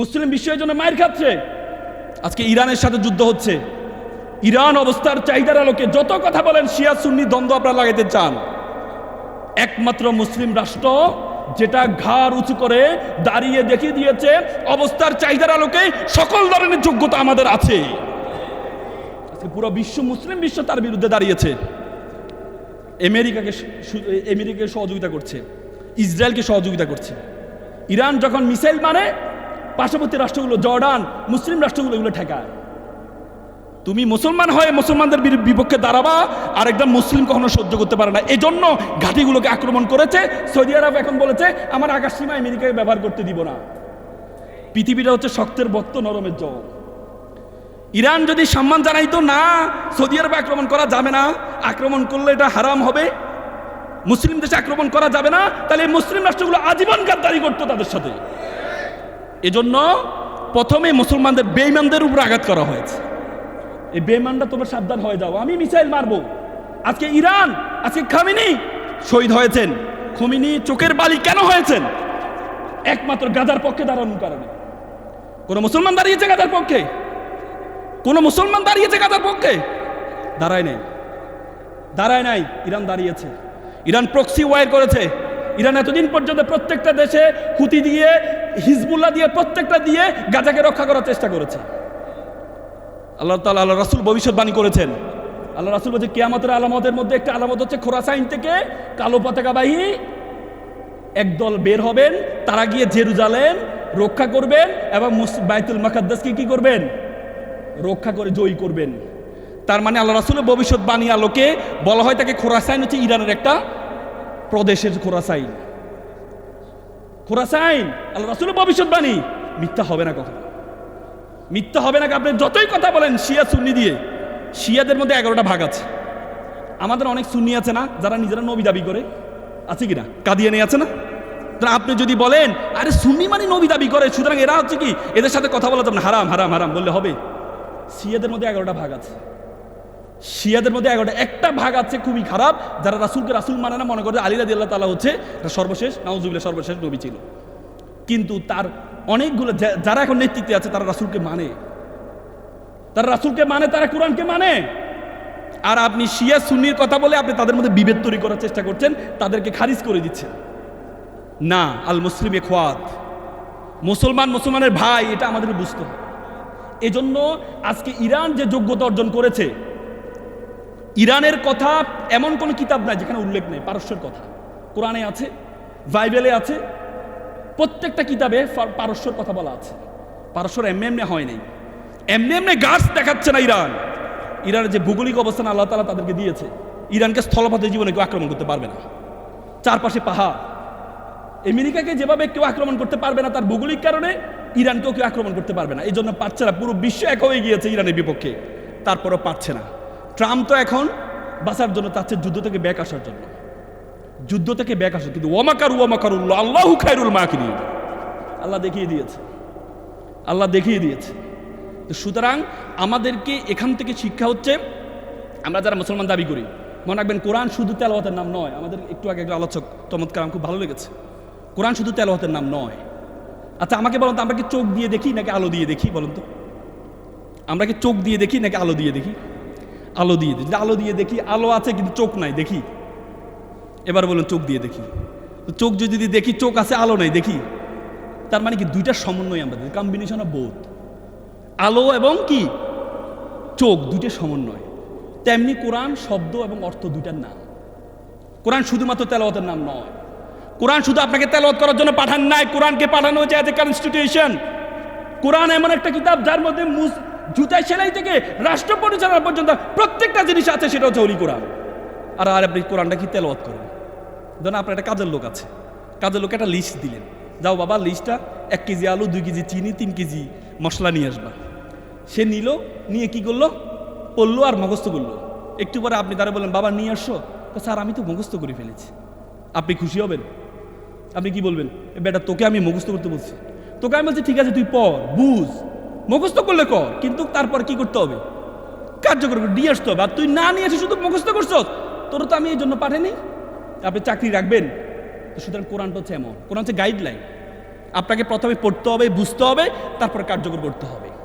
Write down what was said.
মুসলিম বিশ্বের জন্য মায়ের খাচ্ছে। আজকে ইরানের সাথে যুদ্ধ হচ্ছে। ইরান অবস্থার চাহিদার আলোকে যত কথা বলেন শিয়া সুন্নি দ্বন্দ্ব আপনারা লাগাইতে চান, একমাত্র মুসলিম রাষ্ট্র যেটা ঘাড় উঁচু করে দাঁড়িয়ে দেখিয়ে দিয়েছে অবস্থার চাহিদার আলোকে সকল ধরনের যোগ্যতা আমাদের আছে। আজকে পুরো বিশ্ব, মুসলিম বিশ্ব তার বিরুদ্ধে দাঁড়িয়েছে। আমেরিকাকে সহযোগিতা করছে, ইসরায়েলকে সহযোগিতা করছে। ইরান যখন মিসাইল মানে পার্শ্ববর্তী রাষ্ট্রগুলো, জর্ডান, মুসলিম রাষ্ট্রগুলো এগুলো ঠেকায়। তুমি মুসলমান হয়ে মুসলমানদের বিপক্ষে দাঁড়াবা, আর একদম মুসলিম কখনো সহ্য করতে পারে না। এই জন্য ঘাঁটিগুলোকে আক্রমণ করেছে। সৌদি আরব এখন বলেছে আমার আকাশ সীমা আমেরিকাকে ব্যবহার করতে দিব না। পৃথিবীটা হচ্ছে শক্তের বক্ত, নরমের জগ। ইরান যদি সম্মান জানাইতো না সৌদি আরবে আক্রমণ করা যাবে না, আক্রমণ করলে এটা হারাম হবে, মুসলিম দেশে আক্রমণ করা যাবে না, তাহলে মুসলিম রাষ্ট্রগুলো আজীবন গাদ্দারি করতো তাদের সাথে। এজন্য প্রথমে মুসলমানদের বেঈমানদের উপর আঘাত করা হয়েছে। এই বেঈমানরা তোমরা সাবধান হয়ে যাও, আমি মিসাইল মারবো। আজকে ইরান, আজকে খামেনি শহীদ হয়েছেন। খামেনি চোখের বালি কেন হয়েছেন? একমাত্র গাজার পক্ষে দাঁড়ানোর কারণে। কোন মুসলমান দাঁড়িয়েছে গাজার পক্ষে? কোন মুসলমান দাঁড়িয়েছে গাজার পক্ষে? দাঁড়ায় নাই, দাঁড়ায় নাই। ইরান দাঁড়িয়েছে। ইরান প্রক্সি ওয়ার করেছে। ইরান এতদিন পর্যন্ত প্রত্যেকটা দেশে হুতি দিয়ে, হিজবুল্লাহ দিয়ে, প্রত্যেকটা দিয়ে গাজাকে রক্ষা করার চেষ্টা করেছে। আল্লাহ তাআলা, আল্লাহ রাসূল ভবিষ্যৎবাণী করেছেন। আল্লাহ রাসূল বলছে কিয়ামতের আলামতের মধ্যে একটা আলামত হচ্ছে খোরাসাইন থেকে কালো পতাকাবাহী একদল বের হবেন। তারা গিয়ে জেরুজালেম রক্ষা করবেন এবং বাইতুল মুকাদ্দাসকে কি করবেন? রক্ষা করে জয়ী করবেন। তার মানে আল্লাহ রাসূলের ভবিষ্যৎবাণী আলোকে বলা হয় তাকে খোরাসাইন হচ্ছে ইরানের একটা প্রদেশের খোরাসাইন। খোরাসাইন আল্লাহ রাসূলের ভবিষ্যৎবাণী মিথ্যা হবে না, কখনো মিথ্যা হবে না। আপনি যতই কথা বলেন শিয়া সুন্নি দিয়ে, শিয়াদের মধ্যে 11টা ভাগ আছে। আমাদের অনেক সুন্নি আছে না যারা নিজেরা নবী দাবি করে, আছে কিনা? কাদিয়ানি আছে না? আপনি যদি বলেন আরে সুন্নি মানে নবী দাবি করে, সুতরাং এরা হচ্ছে কি, এদের সাথে কথা বলা যাবে না, হারাম হারাম হারাম বললে হবে? শিয়াদের মধ্যে 11টা ভাগ আছে। শিয়াদের মধ্যে 11টা, একটা ভাগ আছে খুবই খারাপ, যারা রাসূলকে রাসূল মানে না, মনে করে আলী রাদিয়াল্লাহু তাআলা হচ্ছে সর্বশেষ, নাউজুবিল্লাহ, সর্বশেষ নবী ছিল। কিন্তু তার অনেকগুলো যারা এখন নেতৃত্বে আছে তারা রাসূলকে মানে, তারা রাসূলকে মানে, তারা কোরআনকে মানে। আর আপনি শিয়া সুন্নির কথা বলে আপনি তাদের মধ্যে বিভেদ তৈরি করার চেষ্টা করছেন, তাদেরকে খারিজ করে দিচ্ছেন। না, আল মুসলিম ইখওয়াত, মুসলমান মুসলমানের ভাই, এটা আমাদের বুঝতে হবে। এজন্য আজকে ইরান যে যোগ্যতা অর্জন করেছে, ইরানের কথা এমন কোন কিতাব নাই যেখানে উল্লেখ নেই। পারস্যের কথা কোরআনে আছে, বাইবেলে আছে, প্রত্যেকটা কিতাবে পারস্যের কথা বলা আছে। পারস্যর এমনি হয় নাই, এমনি গাছ দেখাচ্ছে না ইরান। ইরানের যে ভৌগোলিক অবস্থান আল্লাহ তাআলা তাদেরকে দিয়েছে, ইরানকে স্থলপথে জীবনে কেউ আক্রমণ করতে পারবে না। চারপাশে পাহাড়। আমেরিকাকে যেভাবে কেউ আক্রমণ করতে পারবে না তার ভৌগোলিক কারণে, ইরানকেও কেউ আক্রমণ করতে পারবে না। এই জন্য পারছে না। পুরো বিশ্ব এক হয়ে গিয়েছে ইরানের বিপক্ষে, তারপরও পারছে না। ট্রাম্প তো এখন বাঁচার জন্য চাচ্ছে যুদ্ধ থেকে ব্যাক আসার জন্য, যুদ্ধ থেকে ব্যাক আসে। কিন্তু ওয়ামাকারুল্লাহ আল্লাহু খায়রুল মাকিরিন, আল্লাহ দেখিয়ে দিয়েছে, আল্লাহ দেখিয়ে দিয়েছে। তো সুতরাং আমাদেরকে এখান থেকে শিক্ষা হচ্ছে, আমরা যারা মুসলমান দাবি করি, মনে রাখবেন কোরআন শুধু তেলাওয়াতের নাম নয়। আমাদের একটু আগে একটা আলোচক চমৎকার, আমার খুব ভালো লেগেছে। কোরআন শুধু তেলাওয়াতের নাম নয়। আচ্ছা আমাকে বলুন তো, আমরা কি চোখ দিয়ে দেখি নাকি আলো দিয়ে দেখি? বলুন তো, আমরা কি চোখ দিয়ে দেখি নাকি আলো দিয়ে দেখি? আলো দিয়ে দেখি। আলো দিয়ে দেখি, আলো আছে কিন্তু চোখ নাই, দেখি? এবার বলুন চোখ দিয়ে দেখি। তো চোখ যদি দেখি, চোখ আছে আলো নাই, দেখি? তার মানে কি দুইটার সমন্বয়, আমরা কম্বিনেশন অফ বোথ, আলো এবং কি চোখ, দুইটার সমন্বয়। তেমনি কোরআন শব্দ এবং অর্থ দুইটার নাম। কোরআন শুধুমাত্র তেলাওয়াতের নাম নয়। কোরআন শুধু আপনাকে তেলাওয়াত করার জন্য পাঠান নাই, কোরআনকে পাঠানো হয়েছে এজ এ কনস্টিটিউশন। কোরআন এমন একটা কিতাব যার মধ্যে জুতায় সেলাই থেকে রাষ্ট্র পরিচালনা পর্যন্ত প্রত্যেকটা জিনিস আছে, সেটা হচ্ছে হোলি কোরআন। আর আপনি কোরআনটা কি তেলাওয়াত করেন? ধরুন আপনার একটা কাজের লোক আছে, কাজের লোক একটা লিস্ট দিলেন, যাও বাবা লিস্টটা 1 কেজি আলু, 2 কেজি চিনি, 3 কেজি মশলা নিয়ে আসবা। সে নিল, নিয়ে কি করলো? পড়লো আর মুখস্থ করলো। একটু পরে আপনি তারা বললেন বাবা নিয়ে আসো, তো স্যার আমি তো মুখস্থ করে ফেলেছি। আপনি খুশি হবেন? আপনি কি বলবেন? বেটা তোকে আমি মুখস্থ করতে বলছি, তোকে আমি বলছি ঠিক আছে তুই পড়, বুঝ, মুখস্থ করলে কর, কিন্তু তারপর কি করতে হবে? কার্যকর দিয়ে আসতে হবে। আর তুই না নিয়ে এসে শুধু মুখস্থ করছো, তোর তো আমি এই জন্য পাঠাইনি। আপনি চাকরি রাখবেন? সুতরাং কোরআনটা হচ্ছে এমন, কোরআন হচ্ছে গাইডলাইন। আপনাকে প্রথমে পড়তে হবে, বুঝতে হবে, তারপর কার্যকর করতে হবে।